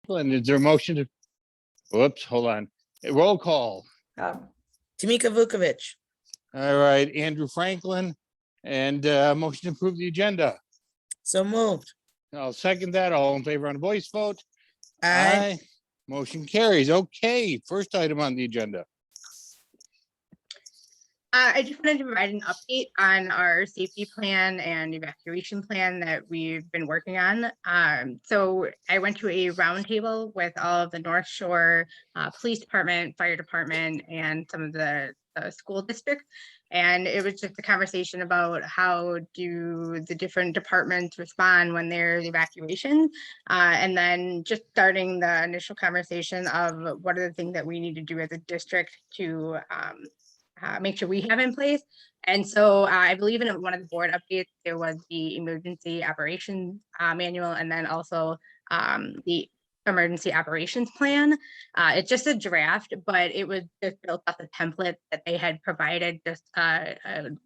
And is there a motion to, whoops, hold on. Roll call. Tamika Vukovic. All right, Andrew Franklin, and motion to approve the agenda. So moved. I'll second that. All in favor on a voice vote? Aye. Motion carries. Okay, first item on the agenda. I just wanted to provide an update on our safety plan and evacuation plan that we've been working on. So I went to a roundtable with all of the North Shore Police Department, Fire Department, and some of the school districts. And it was just a conversation about how do the different departments respond when there's evacuation. And then just starting the initial conversation of what are the things that we need to do as a district to make sure we have in place. And so I believe in one of the board updates, there was the emergency operations manual, and then also the emergency operations plan. It's just a draft, but it was just built off the template that they had provided, just a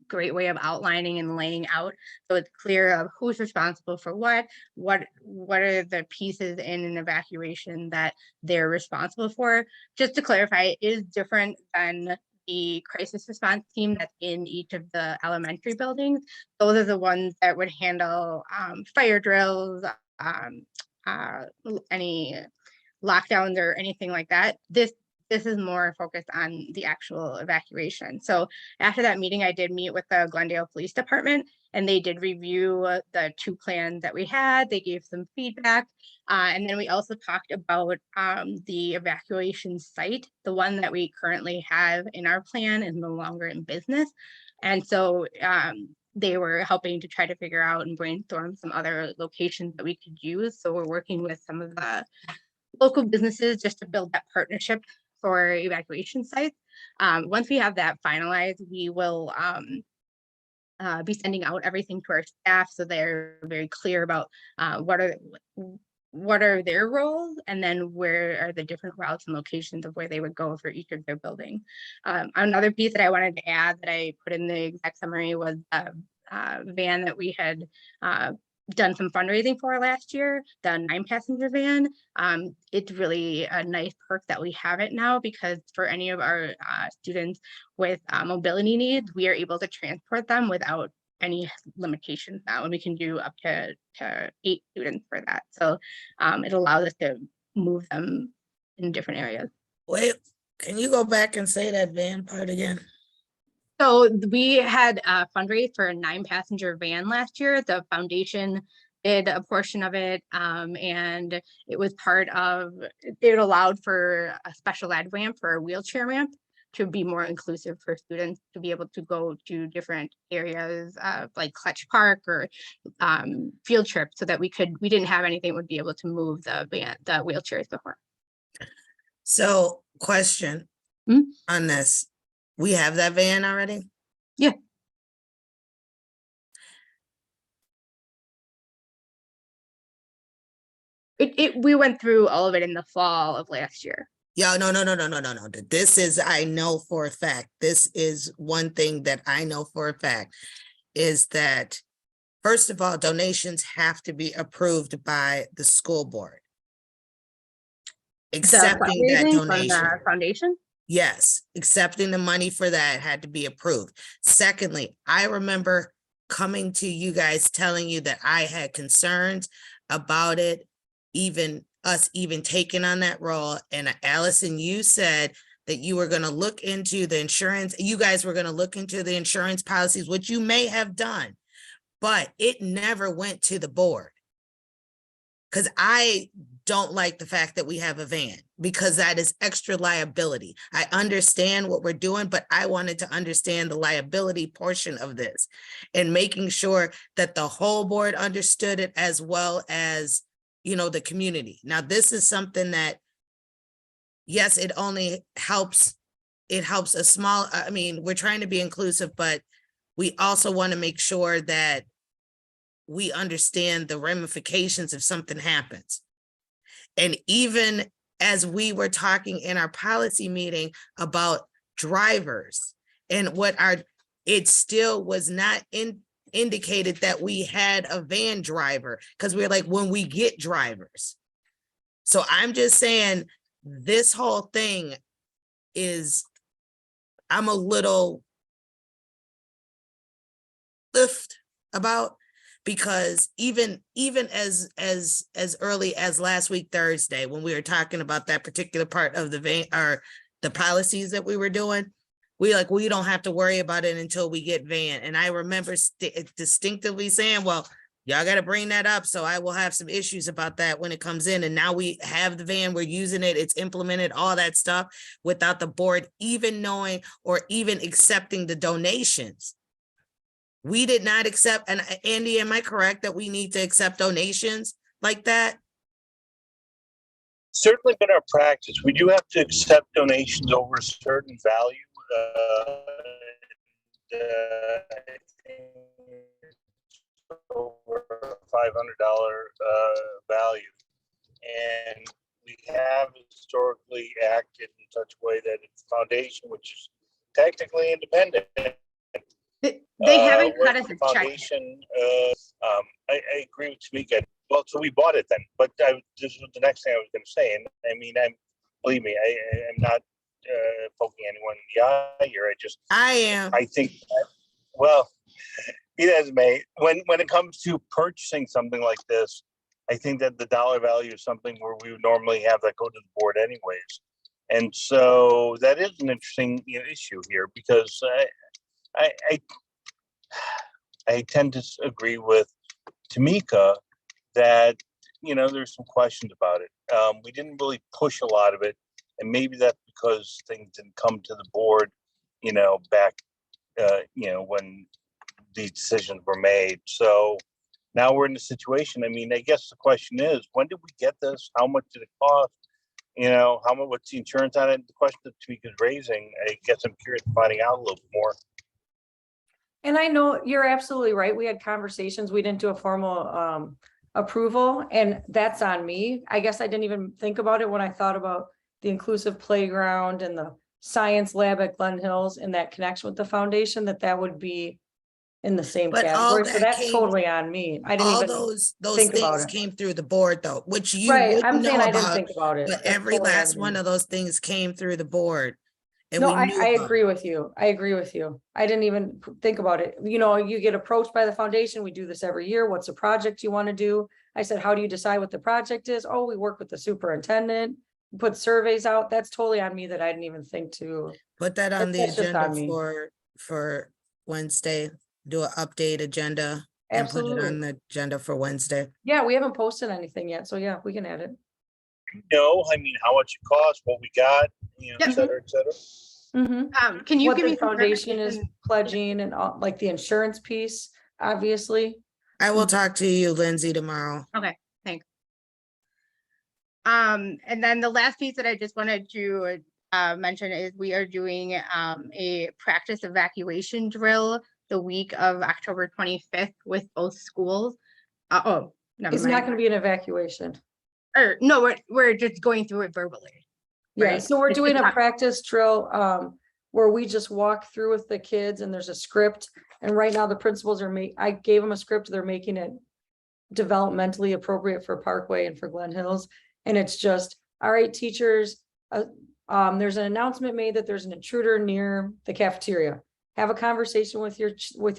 great way of outlining and laying out. So it's clear of who's responsible for what are the pieces in an evacuation that they're responsible for. Just to clarify, it is different than the crisis response team that's in each of the elementary buildings. Those are the ones that would handle fire drills, any lockdowns or anything like that. This is more focused on the actual evacuation. So after that meeting, I did meet with the Glendale Police Department, and they did review the two plans that we had. They gave some feedback. And then we also talked about the evacuation site. The one that we currently have in our plan is no longer in business. And so they were helping to try to figure out and brainstorm some other locations that we could use. So we're working with some of the local businesses just to build that partnership for evacuation sites. Once we have that finalized, we will be sending out everything to our staff so they're very clear about what are their roles, and then where are the different routes and locations of where they would go for each of their buildings. Another piece that I wanted to add that I put in the exec summary was a van that we had done some fundraising for last year, the 9-passenger van. It's really a nice perk that we have it now, because for any of our students with mobility needs, we are able to transport them without any limitations now, and we can do up to 8 students for that. So it allows us to move them in different areas. Wait, can you go back and say that van part again? So we had a fundraise for a 9-passenger van last year. The foundation did a portion of it, and it was part of, it allowed for a special ed ramp, for a wheelchair ramp, to be more inclusive for students to be able to go to different areas like Clutch Park or field trips, so that we didn't have anything that would be able to move the wheelchairs before. So question on this. We have that van already? Yeah. We went through all of it in the fall of last year. Yeah, no. This is, I know for a fact, this is one thing that I know for a fact, is that, first of all, donations have to be approved by the school board. Accepting that donation. From the foundation? Yes, accepting the money for that had to be approved. Secondly, I remember coming to you guys telling you that I had concerns about it, us taking on that role. And Allison, you said that you were going to look into the insurance. You guys were going to look into the insurance policies, which you may have done, but it never went to the board. Because I don't like the fact that we have a van, because that is extra liability. I understand what we're doing, but I wanted to understand the liability portion of this and making sure that the whole board understood it, as well as, you know, the community. Now, this is something that, yes, it only helps. It helps a small, I mean, we're trying to be inclusive, but we also want to make sure that we understand the ramifications if something happens. And even as we were talking in our policy meeting about drivers and it still was not indicated that we had a van driver, because we're like, when we get drivers. So I'm just saying, this whole thing is, I'm a little lift about, because even as early as last week, Thursday, when we were talking about that particular part of the van, or the policies that we were doing, we don't have to worry about it until we get van. And I remember distinctively saying, well, y'all got to bring that up. So I will have some issues about that when it comes in. And now we have the van, we're using it, it's implemented, all that stuff, without the board even knowing or even accepting the donations. We did not accept, and Andy, am I correct that we need to accept donations like that? Certainly been our practice. We do have to accept donations over a certain value. I think over $500 value. And we have historically acted in such a way that it's a foundation, which is technically independent. They haven't where cut us the a check. foundation, I agree with Tamika. Well, so we bought it then, but this was the next thing I was going to say. And I mean, believe me, I'm not poking anyone in the eye here. I am. I think, well, it has made, when it comes to purchasing something like this, I think that the dollar value is something where we would normally have that go to the board anyways. And so that is an interesting issue here, because I tend to agree with Tamika that, there's some questions about it. We didn't really push a lot of it, and maybe that's because things didn't come to the board, back, when these decisions were made. So now we're in the situation. I mean, I guess the question is, when did we get this? How much did it cost? How much? What's the insurance on it? The question that Tamika's raising, I guess I'm curious finding out a little bit more. And I know you're absolutely right. We had conversations. We didn't do a formal approval, and that's on me. I guess I didn't even think about it when I thought about the inclusive playground and the science lab at Glen Hills and that connection with the foundation, that would be in the same But all category. So that that's totally on me. I didn't all even those think about things it. came through the board though, which you Right. wouldn't I'm saying know I didn't about, think about it. but That's every totally on last me. one of those things came through the board. And No, we I knew about agree it. with you. I agree with you. I didn't even think about it. You get approached by the foundation. We do this every year. What's the project you want to do? I said, how do you decide what the project is? Oh, we work with the superintendent, put surveys out. That's totally on me that I didn't even think to. Put that on the That's just agenda on me. for Wednesday. Do an update agenda and put it on Absolutely. the agenda for Wednesday. Yeah, we haven't posted anything yet. So yeah, we can add it. I mean, how much it costs, what we got, et cetera, et cetera. Mm-hmm. Can you What give the me some foundation is clarification? pledging and all, like the insurance piece, obviously. I will talk to you, Lindsay, tomorrow. Okay, thanks. And then the last piece that I just wanted to mention is we are doing a practice evacuation drill the week of October 25th with both schools. Oh, never It's not mind. going to be an evacuation. Or no, we're just going through it verbally. Yeah, Right. so we're It's doing a not- practice drill where we just walk through with the kids and there's a script. And right now the principals I gave them a script, they're making it developmentally appropriate for Parkway and for Glen Hills. And it's just, all right, teachers, there's an announcement made that there's an intruder near the cafeteria. Have a conversation with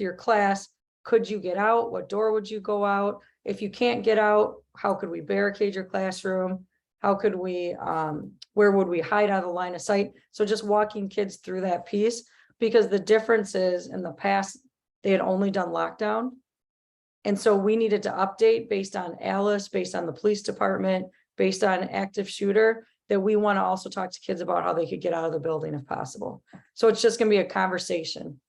your class. Could you get out? What door would you go out? If you can't get out, how could we barricade your classroom? How could we, where would we hide out of the line of sight? So just walking kids through that piece, because the difference is in the past, they had only done lockdown. And so we needed to update based on Alice, based on the police department, based on active shooter, that we want to also talk to kids about how they could get out of the building if possible. So it's just going to be a conversation.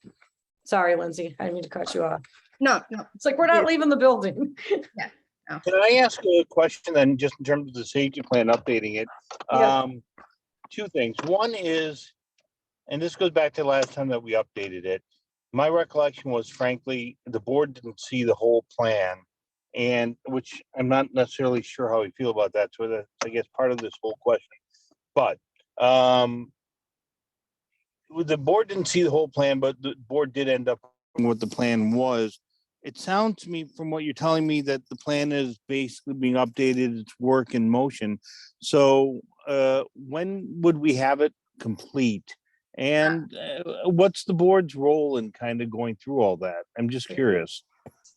Sorry, Lindsay, I didn't mean to cut you off. No. It's like, we're not leaving the building. Can I ask a question then, just in terms of the safety plan, updating it? Yeah. Two things. One is, and this goes back to the last time that we updated it. My recollection was, frankly, the board didn't see the whole plan, and which I'm not necessarily sure how we feel about that. So that's, I guess, part of this whole question. But the board didn't see the whole plan, but the board did end up what the plan was. it sounds to me from what you're telling me that the plan is basically being updated, it's work in motion. So when would we have it complete? And what's the board's role in kind of going through all that? I'm just curious.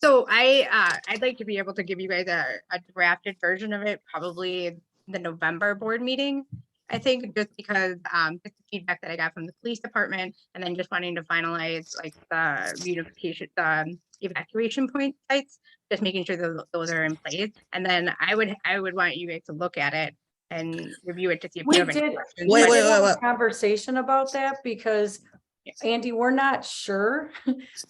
So I'd like to be able to give you guys a drafted version of it, probably the November board meeting. I think just because just the feedback that I got from the police department, and then just wanting to finalize like the reunification, the evacuation point sites, just making sure that those are in place. And then I would want you guys to look at it and review it to see if We you have any did, questions. Wait, we wait, did have wait, a wait. conversation about that because Andy, we're not sure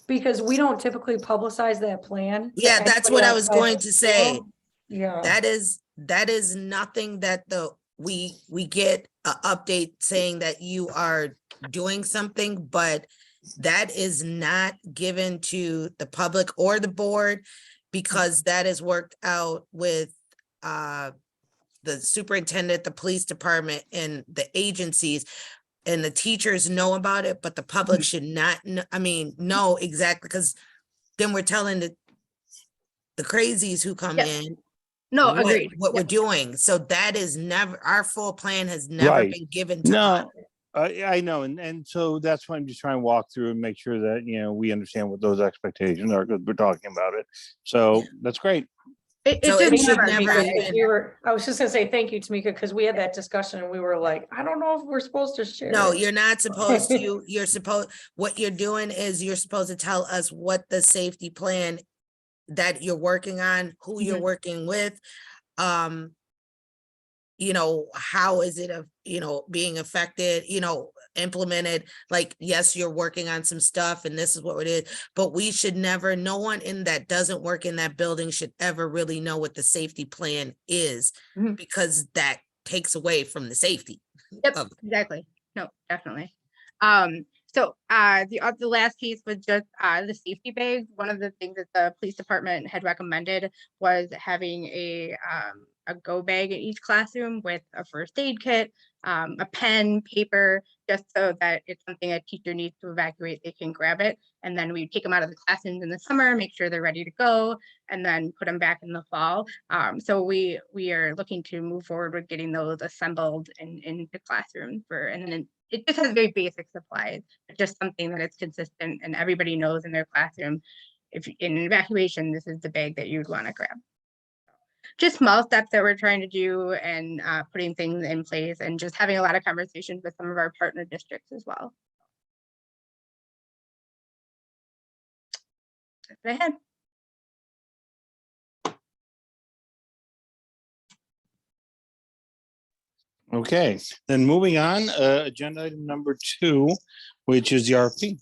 because we don't typically publicize that plan. to Yeah, that's anybody what I was outside going the to say. school. Yeah. That is nothing that we get an update saying that you are doing something, but that is not given to the public or the board because that is worked out with the superintendent, the police department, and the agencies. And the teachers know about it, but the public should not know exactly, because then we're telling the crazies who come Yep. in No, what agreed. we're Yep. doing. So that is never, our full plan has never Right. been given to us. No, I know. And so that's why I'm just trying to walk through and make sure that, we understand what those expectations are because we're talking about it. So that's great. It So just it should never never got even- it. I was just gonna say, thank you, Tamika, because we had that discussion and we were like, I don't know if we're supposed to share. No, it. you're not supposed to. You're supposed, what you're doing is you're supposed to tell us what the safety plan that you're working on, who you're Mhm. working with. How is it, being affected, implemented, like, yes, you're working on some stuff and this is what it is, but we should never, no one in that doesn't work in that building should ever really know what the safety plan is Mhm. because that takes away from the safety. Yep, of- exactly. No, definitely. So the last piece was just the safety bags. One of the things that the police department had recommended was having a go bag in each classroom with a first aid kit, a pen, paper, just so that it's something a teacher needs to evacuate, they can grab it. And then we take them out of the classrooms in the summer, make sure they're ready to go, and then put them back in the fall. So we are looking to move forward with getting those assembled in the classroom and then it just has very basic supplies, but just something that is consistent and everybody knows in their classroom. If in an evacuation, this is the bag that you'd want to grab. Just small steps that we're trying to do and putting things in place and just having a lot of conversations with some of our partner districts as well. That's what I had. Okay, then moving on, agenda item number 2, which is the RFP.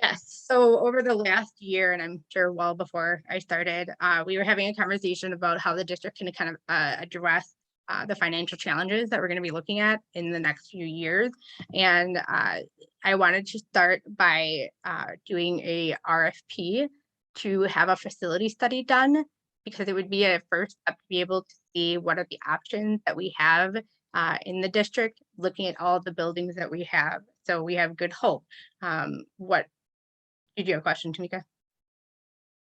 Yes, so over the last year, and I'm sure well before I started, we were having a conversation about how the district can kind of address the financial challenges that we're going to be looking at in the next few years. And I wanted to start by doing a RFP to have a facility study done, because it would be a first step to be able to see what are the options that we have in the district, looking at all the buildings that we have. So we have good hope. What did you have a question, Tamika?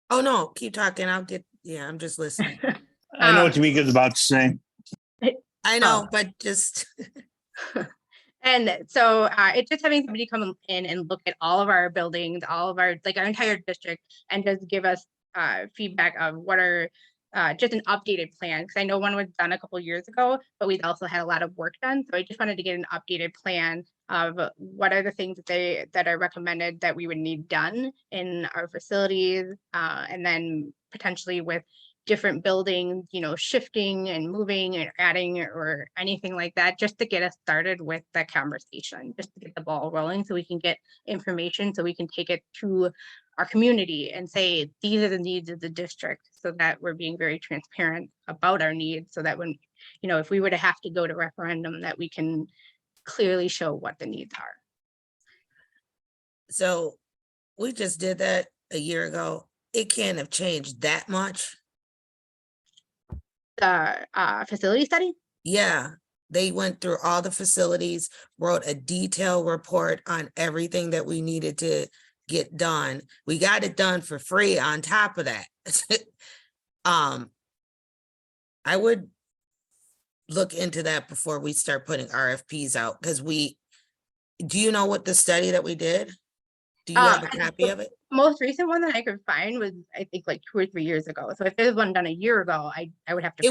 Oh, no, keep talking. I'm just listening. I know what Tamika's about to say. I know, but just. And so it's just having somebody come in and look at all of our buildings, all of our, like our entire district, and just give us feedback of what are just an updated plan. Because I know one was done a couple years ago, but we've also had a lot of work done. So I just wanted to get an updated plan of what are the things that are recommended that we would need done in our facilities, and then potentially with different buildings, shifting and moving and adding or anything like that, just to get us started with that conversation, just to get the ball rolling so we can get information, so we can take it to our community and say, these are the needs of the district, so that we're being very transparent about our needs, so that when, if we were to have to go to referendum, that we can clearly show what the needs are. So we just did that a year ago. It can't have changed that much. The facility study? Yeah, they went through all the facilities, wrote a detailed report on everything that we needed to get done. We got it done for free on top of that. I would look into that before we start putting RFPs out, because do you know what the study that we did? Do you have a copy of it? Most recent one that I could find was, I think, like 2 or 3 years ago. So if there's one done a year ago, I would have to.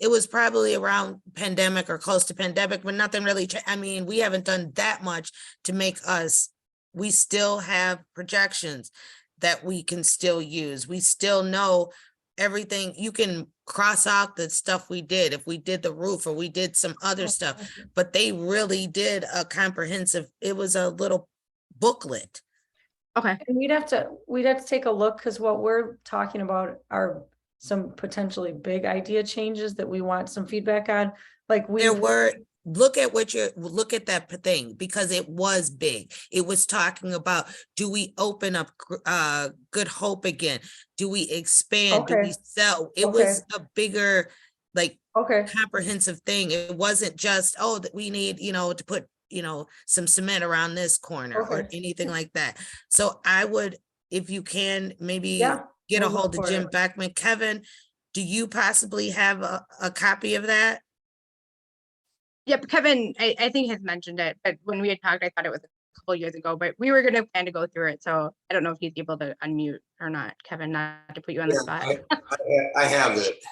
It was probably around pandemic or close to pandemic, but nothing really, I mean, we haven't done that much to make us, we still have projections that we can still use. We still know everything. You can cross out the stuff we did, if we did the roof or we did some other stuff, but they really did a comprehensive, it was a little booklet. Okay. And we'd have to take a look, because what we're talking about are some potentially big idea changes that we want some feedback on. Like Look at that thing, because it was big. It was talking about, do we open up Good Hope again? Do we expand? Do we sell? It was a bigger, like, comprehensive thing. It wasn't just, oh, that we need, to put, some cement around this corner or anything like that. So I would, if you can, maybe get a hold of Jim Beckman. Kevin, do you possibly have a copy of that? Yep, Kevin, I think has mentioned it, but when we had talked, I thought it was a couple years ago, but we were going to plan to go through it. So I don't know if he's able to unmute or not. Kevin, not to put you on the spot. I have it.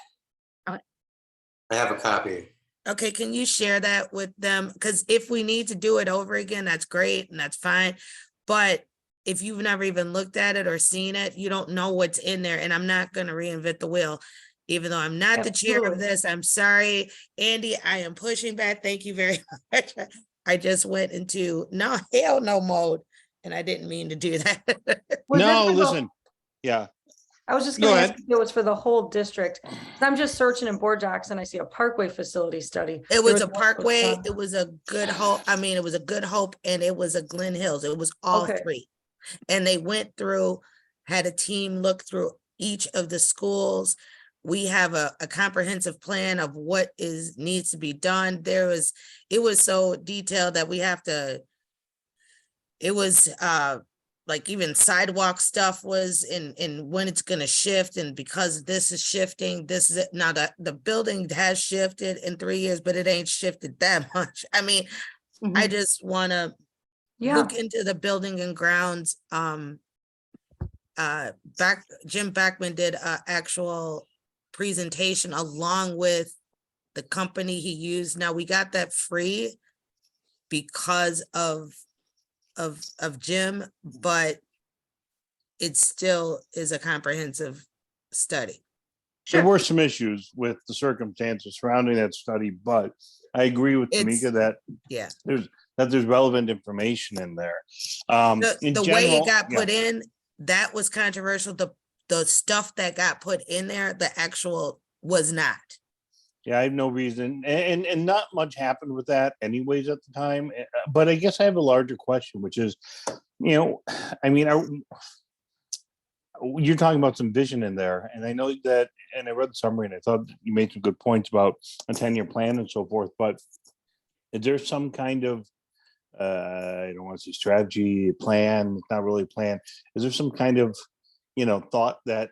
Okay. I have a copy. Okay, can you share that with them? Because if we need to do it over again, that's great and that's fine. But if you've never even looked at it or seen it, you don't know what's in there. And I'm not going to reinvent the wheel. Even though I'm not the chair of this, I'm sorry, Andy, I am pushing back. Thank you very much. I just went into hell no mode, and I didn't mean to do that. No, listen, yeah. I was just Go gonna ahead. ask if it was for the whole district. 'Cause I'm just searching in board docs and I see a parkway facility study. It There was a one for Parkway, Sun. it was a Good Hope. I mean, it was a Good Hope, and it was a Glen Hills. It was all three. And they went through, had a team look through each of the schools. We have a comprehensive plan of what needs to be done. It was so detailed that we have to, it was like even sidewalk stuff was in when it's gonna shift, and because this is shifting, this is it. Now the building has shifted in 3 years, but it ain't shifted that much. I mean, I just wanna look into the building and grounds. Jim Beckman did a actual presentation along with the company he used. Now we got that free because of Jim, but it still is a comprehensive study. There were some issues with the circumstances surrounding that study, but I agree with Tamika that there's relevant information in there. The way it got put in, that was controversial. The stuff that got put in there, the actual was not. Yeah, I have no reason, and not much happened with that anyways at the time. But I guess I have a larger question, which is, I mean, you're talking about some vision in there, and I know that, and I read the summary, and I thought you made some good points about a 10-year plan and so forth. But is there some kind of, I don't want to say strategy, plan? It's not really a plan. Is there some kind of thought that,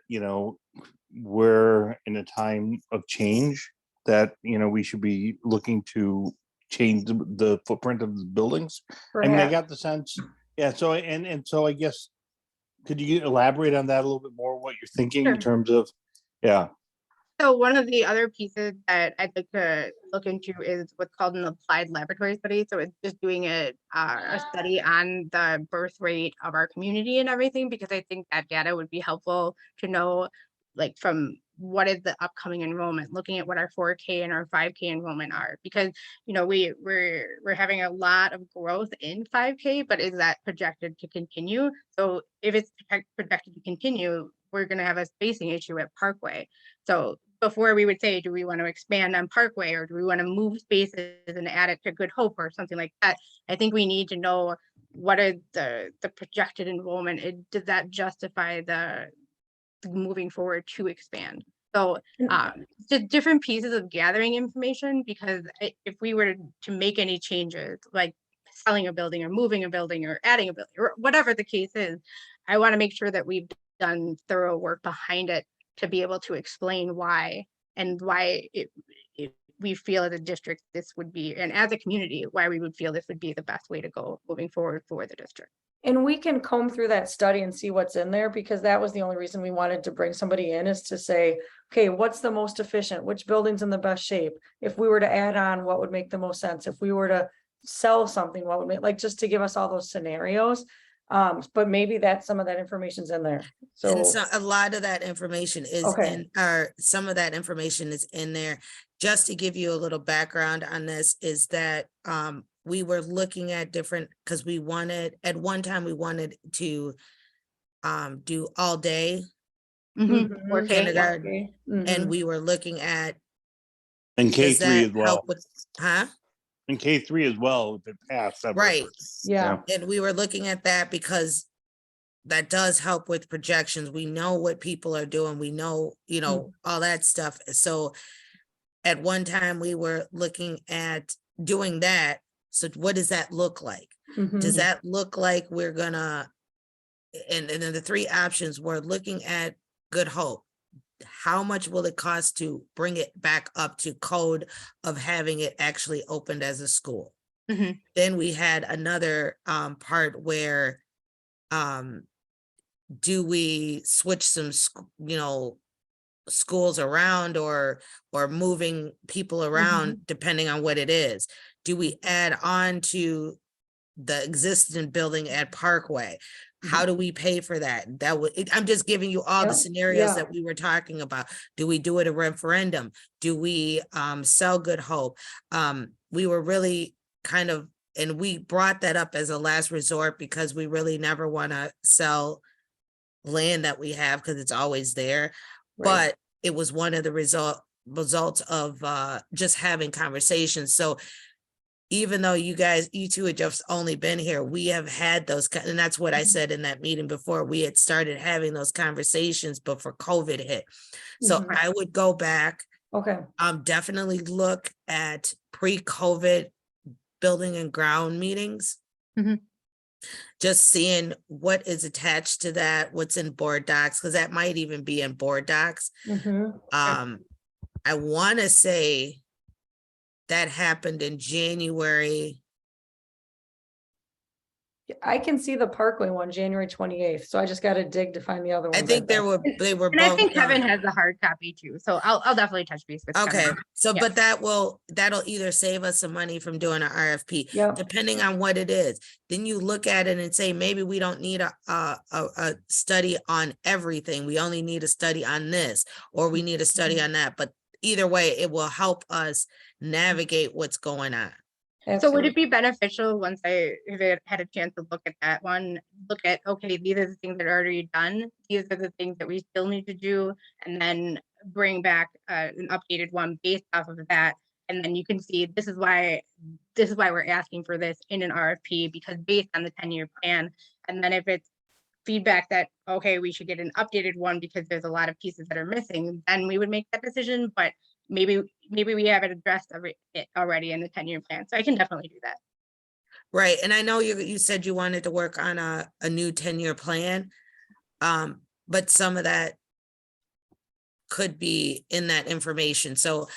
we're in a time of change, that, we should be looking to change the footprint of the buildings? I mean, I got the sense, so, and so I guess, could you elaborate on that a little bit more, what you're thinking in terms of, So one of the other pieces that I'd like to look into is what's called an applied laboratory study. So it's just doing a study on the birth rate of our community and everything, because I think that data would be helpful to know, like, from what is the upcoming enrollment, looking at what our 4K and our 5K enrollment are, because we're having a lot of growth in 5K, but is that projected to continue? So if it's projected to continue, we're going to have a spacing issue at Parkway. So before we would say, do we want to expand on Parkway, or do we want to move spaces and add it to Good Hope or something like that? I think we need to know what is the projected enrollment. Does that justify the moving forward to expand? So just different pieces of gathering information, because if we were to make any changes, like selling a building or moving a building or adding a building or whatever the case is. I want to make sure that we've done thorough work behind it to be able to explain why and why we feel as a district this would be, and as a community, why we would feel this would be the best way to go moving forward for the district. And we can comb through that study and see what's in there, because that was the only reason we wanted to bring somebody in, is to say, okay, what's the most efficient? Which building's in the best shape? If we were to add on, what would make the most sense? If we were to sell something, what would make, like, just to give us all those scenarios. But maybe that some of that information's in there. And So, so a lot of that information is Okay. in, or some of that information is in there. Just to give you a little background on this is that we were looking at different, because we wanted, at one time, we wanted to do all day, Mhm. Okay. kindergarten, okay, and mhm. we were looking at, And K does three that as well, help with, huh? and K3 as well, if it passed. that Right. was- Yeah, And we were looking at that because that does help with projections. We know what people are doing. We know, you know, all that stuff. So at one time we were looking at doing that. So what does that look like? Does mhm. that look like we're gonna, and then the three options, we're looking at Good Hope. How much will it cost to bring it back up to code of having it actually opened as a school? Mhm. Then we had another part where do we switch some schools around or moving people around depending on what it is? Do we add on to the existing building at Parkway? How do we pay for that? That would, I'm just giving you all the Yep, scenarios yeah. that we were talking about. Do we do it a referendum? Do we sell Good Hope? We were really kind of, and we brought that up as a last resort because we really never want to sell land that we have because it's always there. Right. But it was one of the results of just having conversations. So even though you two had just only been here, we have had those, and that's what I said in that meeting before, we had started having those conversations before COVID hit. So Mhm. I would go back, Okay, definitely look at pre-COVID building and ground meetings. Mhm. Just seeing what is attached to that, what's in board docs, because that might even be in board docs. mhm. I want to say that happened in January. I can see the Parkway one, January 28th, so I just gotta dig to find the other I ones. think they were And I both think Kevin done. has the hard copy too, so I'll definitely touch base with Okay, Kevin. so Yeah. but that'll either save us some money from doing an RFP, Yep. depending on what it is. Then you look at it and say, maybe we don't need a study on everything. We only need a study on this, or we need a study on that. But either way, it will help us navigate what's going on. So would it be beneficial once if I had a chance to look at that one, look at, okay, these are the things that are already done. These are the things that we still need to do, and then bring back an updated one based off of that. And then you can see this is why we're asking for this in an RFP, because based on the 10-year plan. And then if it's feedback that, okay, we should get an updated one because there's a lot of pieces that are missing, then we would make that decision. But maybe we have it addressed already in the 10-year plan. So I can definitely do that. Right, and I know you said you wanted to work on a new 10-year plan, but some of that could be in that information. So,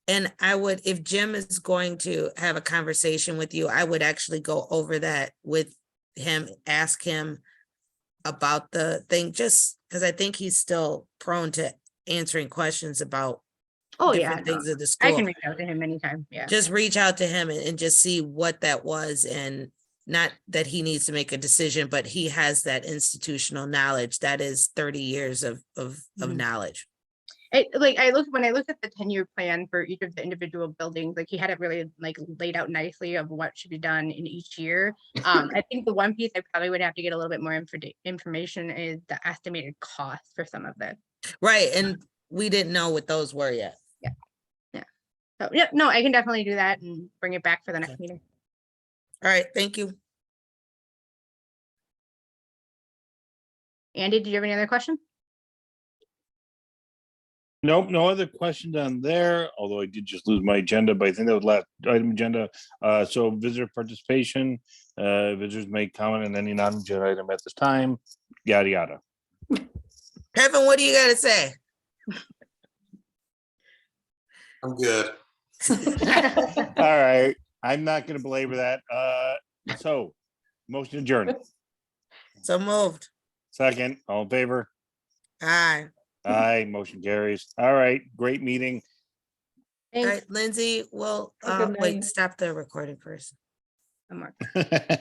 and I would, if Jim is going to have a conversation with you, I would actually go over that with him, ask him about the thing, just because I think he's still prone to answering questions about different things of the I school. can reach out to him anytime. Yeah. Just reach out to him and just see what that was, and not that he needs to make a decision, but he has that institutional knowledge. That is 30 years of knowledge. When I looked at the 10-year plan for each of the individual buildings, like he had it really like laid out nicely of what should be done in each year. I think the one piece I probably would have to get a little bit more information is the estimated cost for some of this. Right, and we didn't know what those were yet. So yeah, no, I can definitely do that and bring it back for the next Okay. meeting. All right, thank you. Andy, do you have any other questions? Nope, no other questions on there, although I did just lose my agenda, but I think that was last item agenda. So visitor participation, visitors may comment on any non-agenda item at this time, yada, yada. Kevin, what do you gotta say? I'm good. All right, I'm not gonna belabor that. So motion adjourned. So moved. Second, all in favor? Aye. Aye, motion carries. All right, great meeting. All Thanks. right, Lindsay, well, Have a good wait, night. stop the recording first. I'm working.